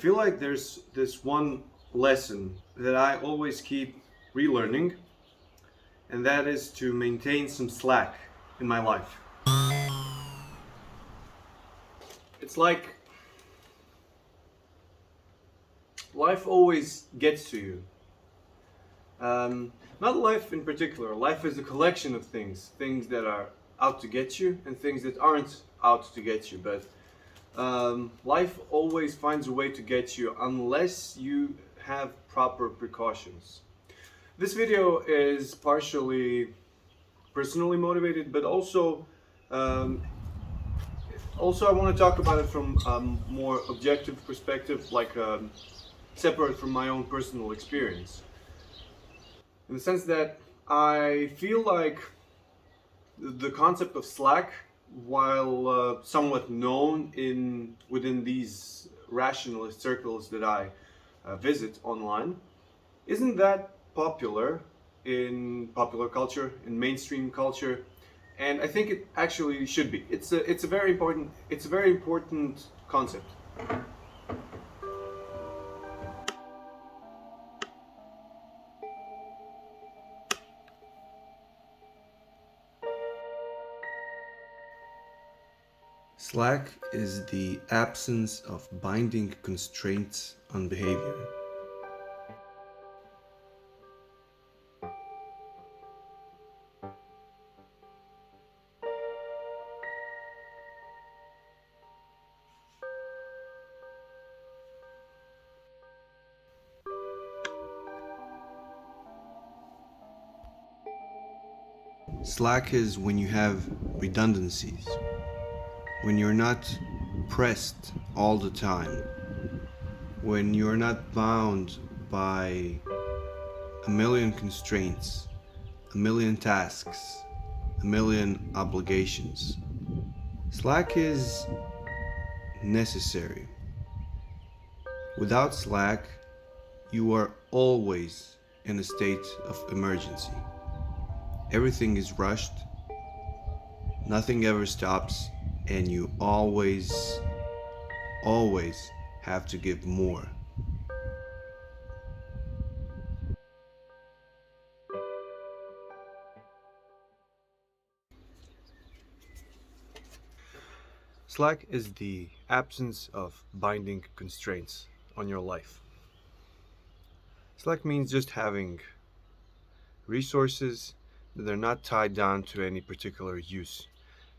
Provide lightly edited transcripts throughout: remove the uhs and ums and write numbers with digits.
feel like there's this one lesson that I always keep relearning, and that is to maintain some slack in my life. It's like life always gets to you. Not life in particular. Life is a collection of things that are out to get you and things that aren't out to get you. But life always finds a way to get you unless you have proper precautions. This video is partially personally motivated, but um, also I want to talk about it from a more objective perspective, like separate from my own personal experience. In the sense that I feel like the concept of Slack, while somewhat known in within these rationalist circles that I visit online, isn't that popular in popular culture, in mainstream culture, and I think it actually should be. It's a very important concept. Slack is the absence of binding constraints on behavior. Slack is when you have redundancies, when you're not pressed all the time, when you're not bound by a million constraints, a million tasks, a million obligations. Slack is necessary. Without Slack, you are always in a state of emergency. Everything is rushed, nothing ever stops, and you always have to give more. Slack is the absence of binding constraints on your life. Slack means just having resources that are not tied down to any particular use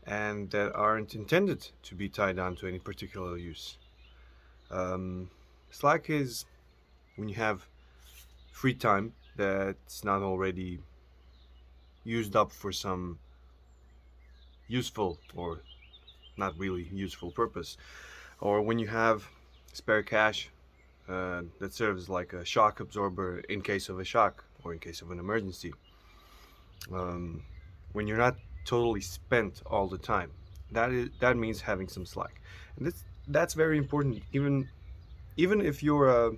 and that aren't intended to be tied down to any particular use. Slack is when you have free time that's not already used up for some useful or not really useful purpose, or when you have spare cash that serves like a shock absorber in case of a shock or in case of an emergency. When you're not totally spent all the time, that means having some slack, and that's very important. Even if you're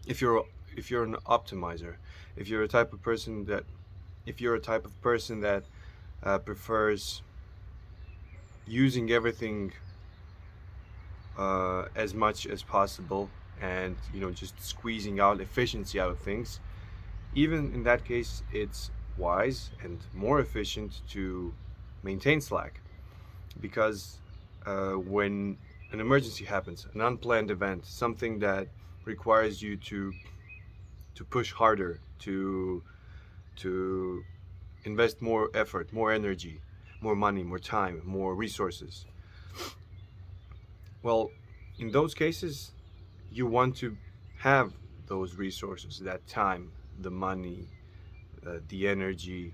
if you're an optimizer, if you're a type of person that if you're a type of person that prefers using everything as much as possible and just squeezing out efficiency out of things, even in that case it's wise and more efficient to maintain slack, because when an emergency happens, an unplanned event, something that requires you to push harder, to invest more effort, more energy, more money, more time, more resources. Well, in those cases, you want to have those resources, that time, the money, the energy.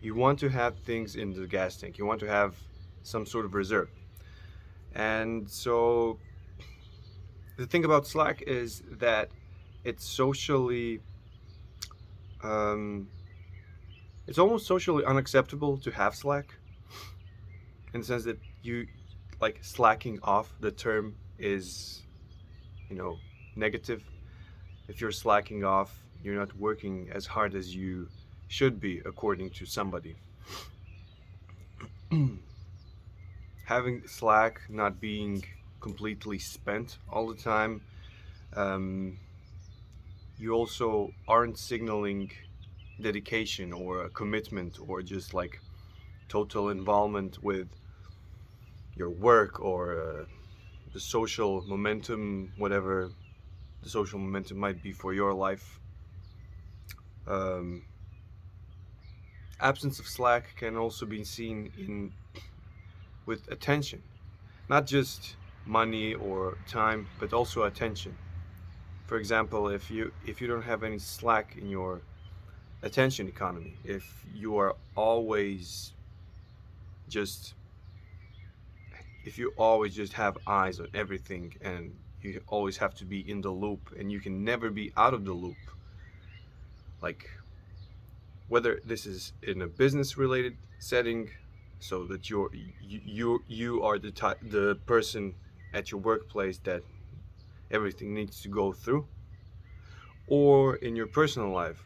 You want to have things in the gas tank. You want to have some sort of reserve. And so the thing about Slack is that it's socially, um, it's almost socially unacceptable to have Slack, in the sense that you, like, slacking off, the term is, you know, negative. If you're slacking off, you're not working as hard as you should be, according to somebody. Having Slack not being completely spent all the time Um, you also aren't signaling dedication or a commitment or just like total involvement with your work or the social momentum, whatever the social momentum might be for your life. Um, Absence of slack can also be seen in with attention, not just money or time, but also attention. For example, if you don't have any slack in your attention economy, if you are always just if you always just have eyes on everything and you always have to be in the loop and you can never be out of the loop, like whether this is in a business related setting, so that you are the person at your workplace that everything needs to go through, or in your personal life,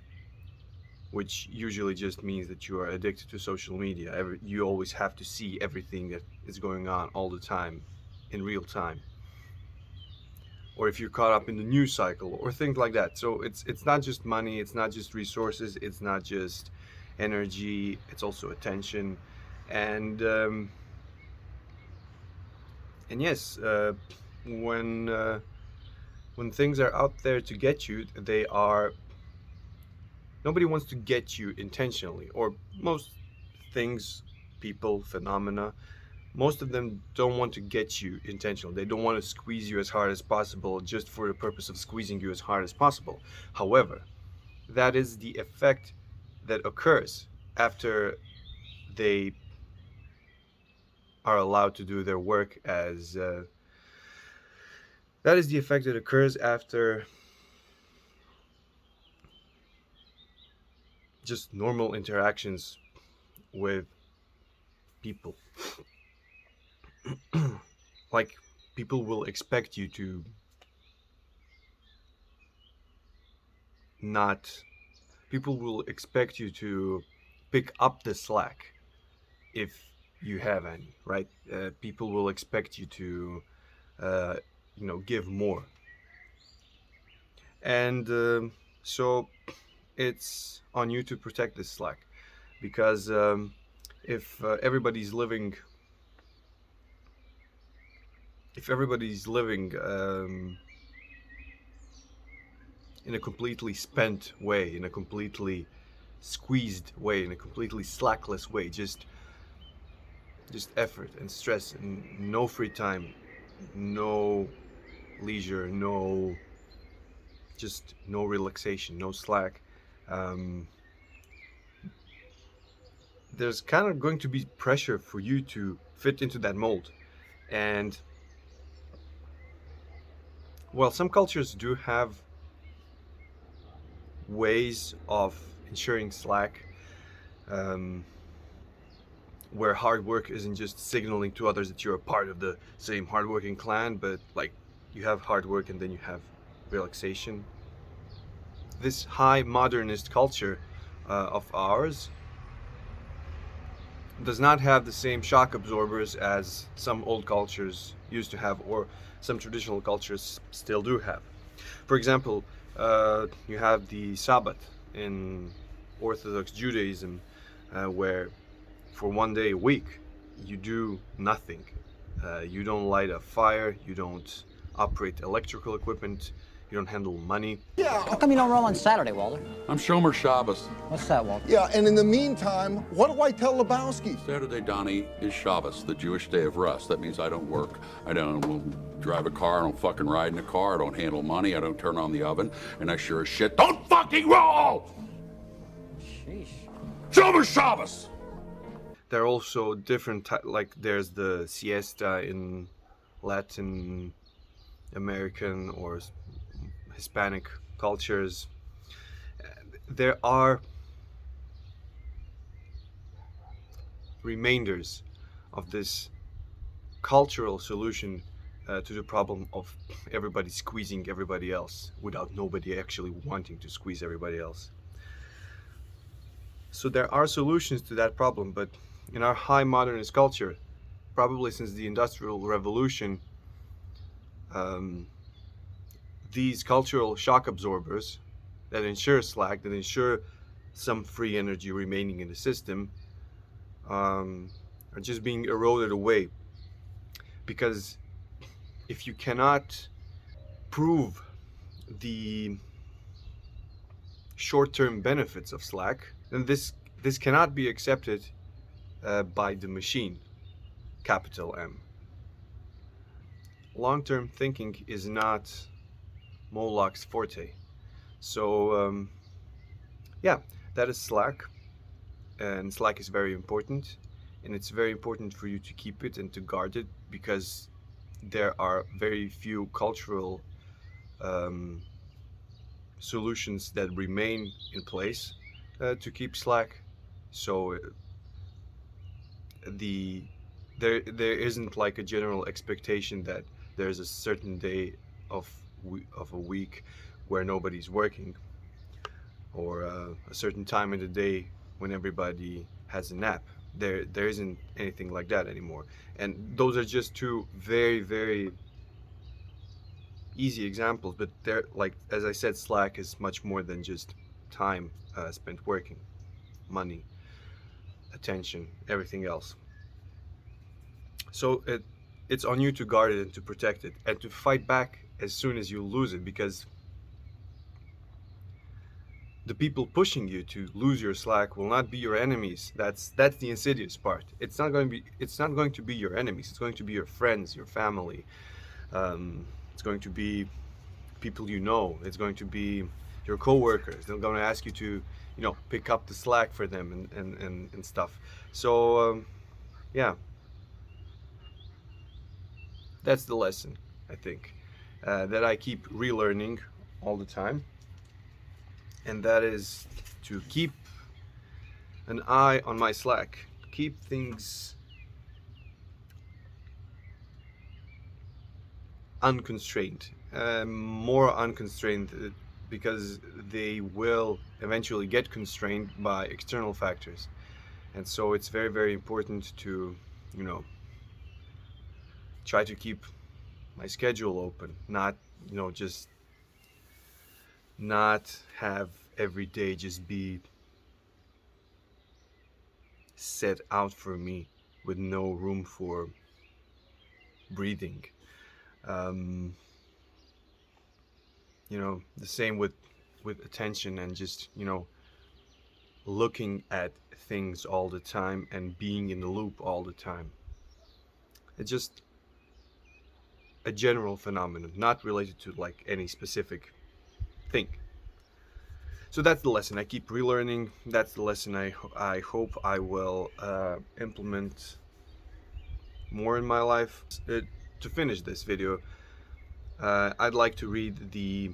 which usually just means that you are addicted to social media. You always have to see everything that is going on all the time in real time, or if you're caught up in the news cycle or things like that. So it's not just money, it's not just resources, it's not just energy, it's also attention. And um, and yes, when things are out there to get you, they are nobody wants to get you intentionally, or most things, people, phenomena, most of them don't want to get you intentional. They don't want to squeeze you as hard as possible just for the purpose of squeezing you as hard as possible. However, that is the effect that occurs after they are allowed to do their work as that is the effect that occurs after just normal interactions with people. Like, people will expect you to not people will expect you to pick up the slack if you have any, right? People will expect you to uh, give more. And so it's on you to protect this slack, because if everybody's living if everybody's living in a completely spent way, in a completely squeezed way, in a completely slackless way, just effort and stress and no free time, no leisure, no relaxation, no slack. um, there's kind of going to be pressure for you to fit into that mold. And well, some cultures do have ways of ensuring slack, um, where hard work isn't just signaling to others that you're a part of the same hardworking clan, but like you have hard work and then you have relaxation. This high modernist culture of ours does not have the same shock absorbers as some old cultures used to have, or some traditional cultures still do have. For example, you have the Sabbath in Orthodox Judaism, where for one day a week you do nothing. You don't light a fire, you don't operate electrical equipment, you don't handle money. How come you don't roll on Saturday, Walter? I'm Shomer Shabbos. What's that, Walter? Yeah, and in the meantime, what do I tell Lebowski? Saturday, Donnie, is Shabbos, the Jewish day of rest. That means I don't work. I don't drive a car. I don't fucking ride in a car. I don't handle money. I don't turn on the oven. And I sure as shit don't fucking roll! Sheesh. Shomer Shabbos! There are also different like there's the siesta in Latin American or Hispanic cultures. There are remainders of this cultural solution to the problem of everybody squeezing everybody else without nobody actually wanting to squeeze everybody else. So there are solutions to that problem, but in our high modernist culture, probably since the Industrial Revolution, these cultural shock absorbers that ensure slack, that ensure some free energy remaining in the system, are just being eroded away. Because if you cannot prove the short-term benefits of slack, then this cannot be accepted by the machine, capital M. Long-term thinking is not Moloch's forte. So yeah, that is slack, and slack is very important, and it's very important for you to keep it and to guard it, because there are very few cultural solutions that remain in place to keep slack. So there isn't like a general expectation that there's a certain day of a week where nobody's working, or a certain time in the day when everybody has a nap. There isn't anything like that anymore. And those are just two very, very easy examples, but they're, like, as I said, slack is much more than just time spent working, money, attention, everything else. So it's on you to guard it and to protect it and to fight back as soon as you lose it, because the people pushing you to lose your slack will not be your enemies. That's the insidious part. It's not going to be your enemies. It's going to be your friends, your family. It's going to be people you know. It's going to be your co-workers. They're going to ask you to, pick up the slack for them and stuff. So yeah, that's the lesson, I think, that I keep relearning all the time. And that is to keep an eye on my slack, keep things unconstrained, more unconstrained, because they will eventually get constrained by external factors. And so it's very, very important to, try to keep my schedule open, not, just not have every day just be set out for me with no room for breathing. The same with attention and just, looking at things all the time and being in the loop all the time. It's just a general phenomenon, not related to like any specific thing. So that's the lesson I keep relearning. That's the lesson I hope I will implement more in my life. To finish this video, I'd like to read the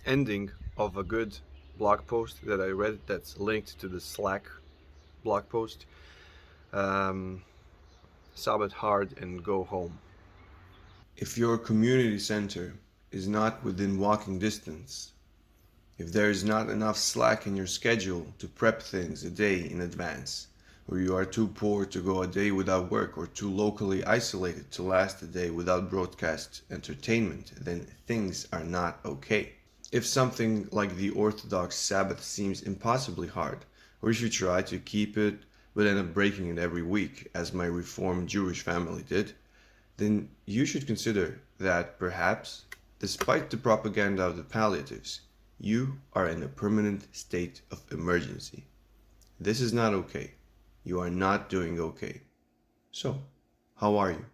ending of a good blog post that I read that's linked to the Slack blog post. Sabbath hard and go home. If your community center is not within walking distance, if there is not enough slack in your schedule to prep things a day in advance, or you are too poor to go a day without work, or too locally isolated to last a day without broadcast entertainment, then things are not okay. If something like the Orthodox Sabbath seems impossibly hard, or if you try to keep it but end up breaking it every week, as my Reformed Jewish family did, then you should consider that perhaps, despite the propaganda of the palliatives, you are in a permanent state of emergency. This is not okay. You are not doing okay. So, how are you?